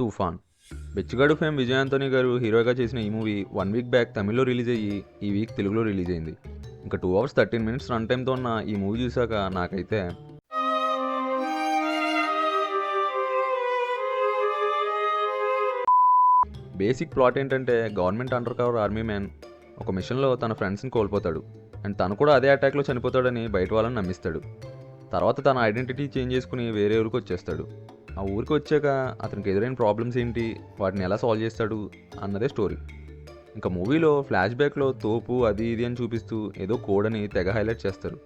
తుఫాన్. బెచ్చగాడు ఫేమ్ విజయ్ ఆంటోనీ గారు హీరోగా చేసిన ఈ మూవీ 1 వీక్ బ్యాక్ తమిళ్లో రిలీజ్ అయ్యి ఈ వీక్ తెలుగులో రిలీజ్ అయింది. ఇంకా 2 hours 13 minutes రన్ టైమ్తో ఉన్న ఈ మూవీ చూసాక నాకైతే బేసిక్ ప్లాట్ ఏంటంటే government under cover army man ఒక మిషన్లో తన ఫ్రెండ్స్ని కోల్పోతాడు అండ్ తను కూడా అదే అటాక్లో చనిపోతాడని బయట వాళ్ళని నమ్మిస్తాడు. తర్వాత తన ఐడెంటిటీ చేంజ్ చేసుకుని వేరే ఊరికి వచ్చేస్తాడు. ఆ ఊరికి వచ్చాక అతనికి ఎదురైన ప్రాబ్లమ్స్ ఏంటి, వాటిని ఎలా సాల్వ్ చేస్తాడు అన్నదే స్టోరీ. ఇంకా మూవీలో ఫ్లాష్ బ్యాక్లో తోపు అది ఇది అని చూపిస్తూ ఏదో కోడ్ అని తెగ హైలైట్ చేస్తారు.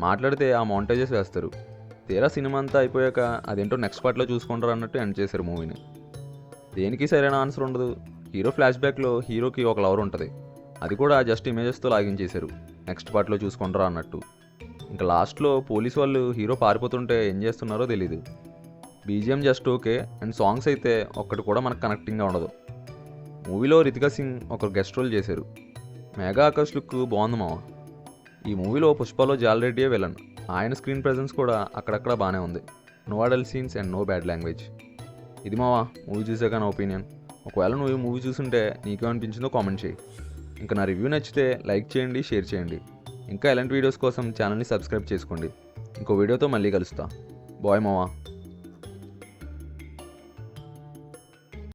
మాట్లాడితే ఆ మౌంటేజెస్ వేస్తారు. తీరా సినిమా అంతా అయిపోయాక అదేంటో నెక్స్ట్ పార్ట్లో చూసుకుంటారు అన్నట్టు ఎండ్ చేశారు మూవీని. దేనికి సరైన ఆన్సర్ ఉండదు. హీరో ఫ్లాష్ బ్యాక్లో హీరోకి ఒక లవర్ ఉంటుంది, అది కూడా జస్ట్ ఇమేజెస్తో లాగించేశారు నెక్స్ట్ పార్ట్లో చూసుకుంటారా అన్నట్టు. ఇంకా లాస్ట్లో పోలీస్ వాళ్ళు హీరో పారిపోతుంటే ఏం చేస్తున్నారో తెలీదు. BGM just okay and songs అయితే ఒక్కటి కూడా మనకు కనెక్టింగ్గా ఉండదు. మూవీలో రితికా సింగ్ ఒక గెస్ట్ రోల్ చేశారు. మెగా ఆకాష్ లుక్ బాగుంది మావా. ఈ మూవీలో పుష్పలో జాలరెడ్డియే విలన్, ఆయన స్క్రీన్ ప్రెజెన్స్ కూడా అక్కడక్కడ బాగానే ఉంది. No adult scenes and no bad language. ఇది మావా మూవీ చూసాక నా ఒపీనియన్. ఒకవేళ నువ్వు ఈ మూవీ చూసుంటే నీకేమనిపించిందో కామెంట్ చేయి. ఇంకా నా రివ్యూ నచ్చితే లైక్ చేయండి, షేర్ చేయండి. ఇంకా ఇలాంటి వీడియోస్ కోసం ఛానల్ని సబ్స్క్రైబ్ చేసుకోండి. ఇంకో వీడియోతో మళ్ళీ కలుస్తా. బాయ్ మావా.